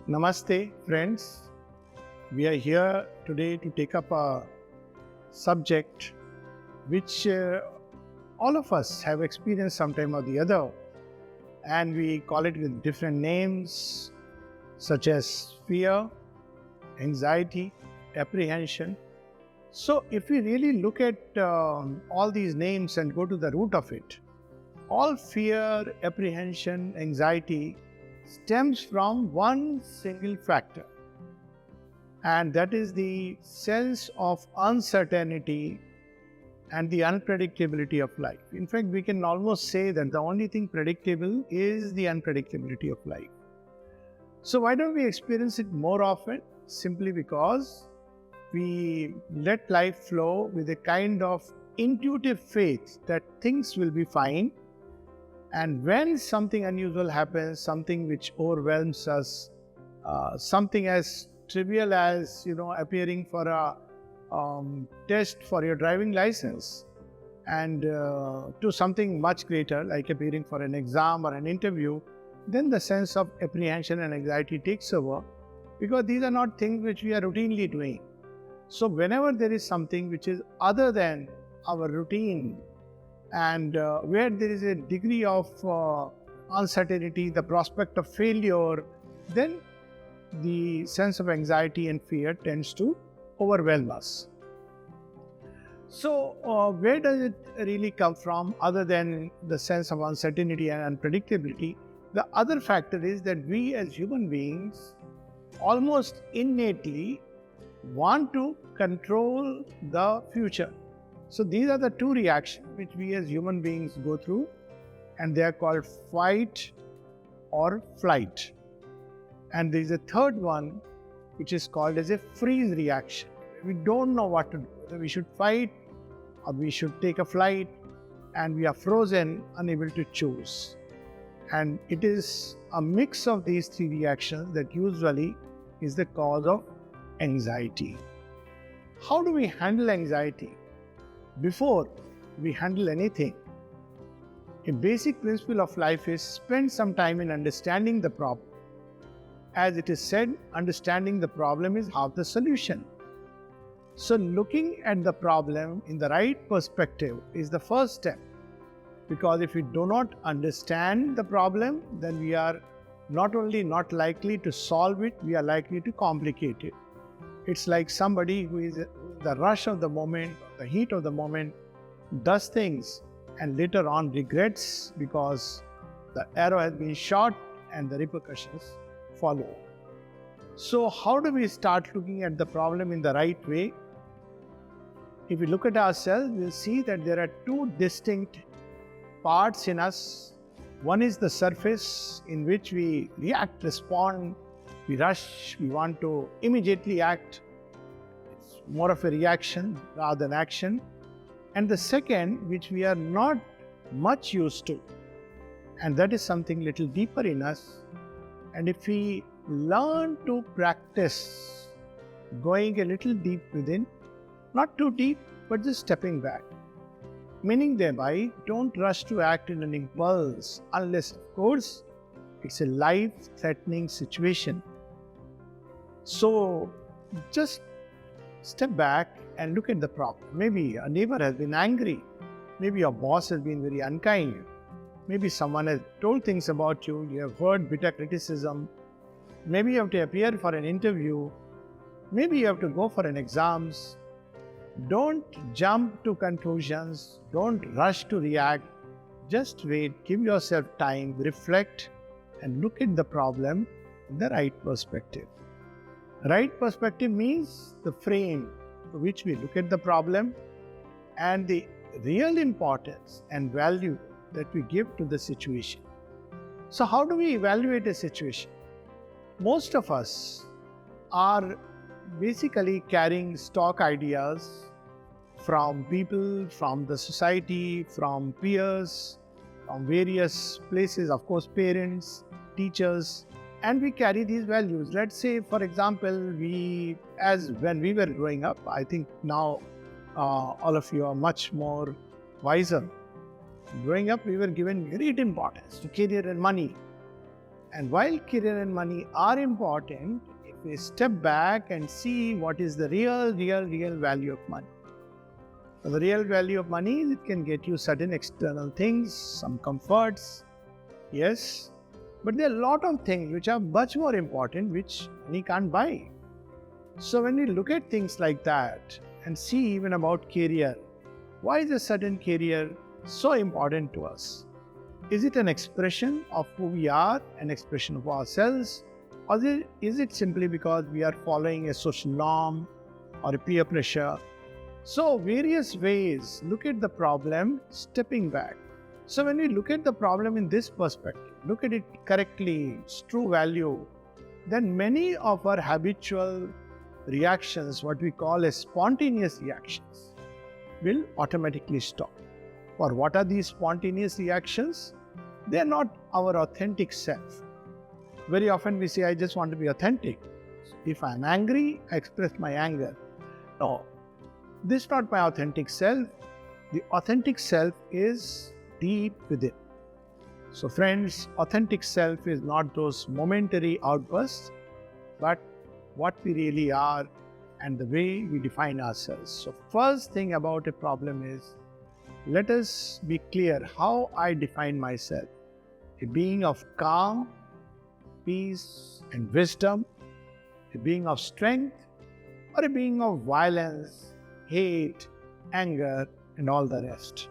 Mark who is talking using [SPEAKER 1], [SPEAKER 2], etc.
[SPEAKER 1] Namaste, friends. We are here today to take up a subject which all of us have experienced sometime or the other, and we call it with different names such as fear, anxiety, apprehension. So, if we really look at all these names and go to the root of it, all fear, apprehension, anxiety stems from one single factor, and that is the sense of uncertainty and the unpredictability of life. In fact, we can almost say that the only thing predictable is the unpredictability of life. So, why don't we experience it more often? Simply because we let life flow with a kind of intuitive faith that things will be fine. And when something unusual happens, something which overwhelms us, something as trivial as appearing for a test for your driving license, and to something much greater like appearing for an exam or an interview, then the sense of apprehension and anxiety takes over, because these are not things which we are routinely doing. So whenever there is something which is other than our routine, and where there is a degree of uncertainty, the prospect of failure, then the sense of anxiety and fear tends to overwhelm us. So, where does it really come from other than the sense of uncertainty and unpredictability? The other factor is that we as human beings almost innately want to control the future. So these are the two reactions which we as human beings go through, and they are called fight or flight. And there is a third one which is called as a freeze reaction. We don't know what to do, whether we should fight or we should take a flight, and we are frozen, unable to choose. And it is a mix of these three reactions that usually is the cause of anxiety. How do we handle anxiety? Before we handle anything, a basic principle of life is spend some time in understanding the problem. As it is said, understanding the problem is half the solution. So looking at the problem in the right perspective is the first step, because if we do not understand the problem, then we are not only not likely to solve it, we are likely to complicate it. It's like somebody who is in the rush of the moment, the heat of the moment, does things and later on regrets because the arrow has been shot and the repercussions follow. So how do we start looking at the problem in the right way? If we look at ourselves, we'll see that there are two distinct parts in us. One is the surface, in which we react, respond, we rush, we want to immediately act. It's more of a reaction rather than action. And the second, which we are not much used to, and that is something little deeper in us. And if we learn to practice going a little deep within, not too deep, but just stepping back, meaning thereby don't rush to act in an impulse, unless, of course, it's a life-threatening situation. So just step back and look at the problem. Maybe a neighbor has been angry. Maybe your boss has been very unkind. Maybe someone has told things about you. You have heard bitter criticism. Maybe you have to appear for an interview. Maybe you have to go for an exams. Don't jump to conclusions. Don't rush to react. Just wait, give yourself time, reflect, and look at the problem in the right perspective. Right perspective means the frame through which we look at the problem and the real importance and value that we give to the situation. So how do we evaluate a situation? Most of us are basically carrying stock ideas from people, from the society, from peers, from various places, of course, parents, teachers, and we carry these values. Let's say, for example, when we were growing up, I think now all of you are much more wiser. Growing up, we were given great importance to career and money. And while career and money are important, if we step back and see what is the real value of money. The real value of money is it can get you certain external things, some comforts, yes, but there are a lot of things which are much more important which money can't buy. So when we look at things like that and see even about career, why is a certain career so important to us? Is it an expression of who we are, an expression of ourselves, or is it simply because we are following a social norm or a peer pressure? So various ways, look at the problem stepping back. So when we look at the problem in this perspective, look at it correctly, its true value, then many of our habitual reactions, what we call as spontaneous reactions, will automatically stop. Or what are these spontaneous reactions? They are not our authentic self. Very often we say, I just want to be authentic. If I'm angry, I express my anger. No, this is not my authentic self. The authentic self is deep within. So friends, authentic self is not those momentary outbursts, but what we really are and the way we define ourselves. So first thing about a problem is, let us be clear how I define myself. A being of calm, peace and wisdom, a being of strength, or a being of violence, hate, anger, and all the rest.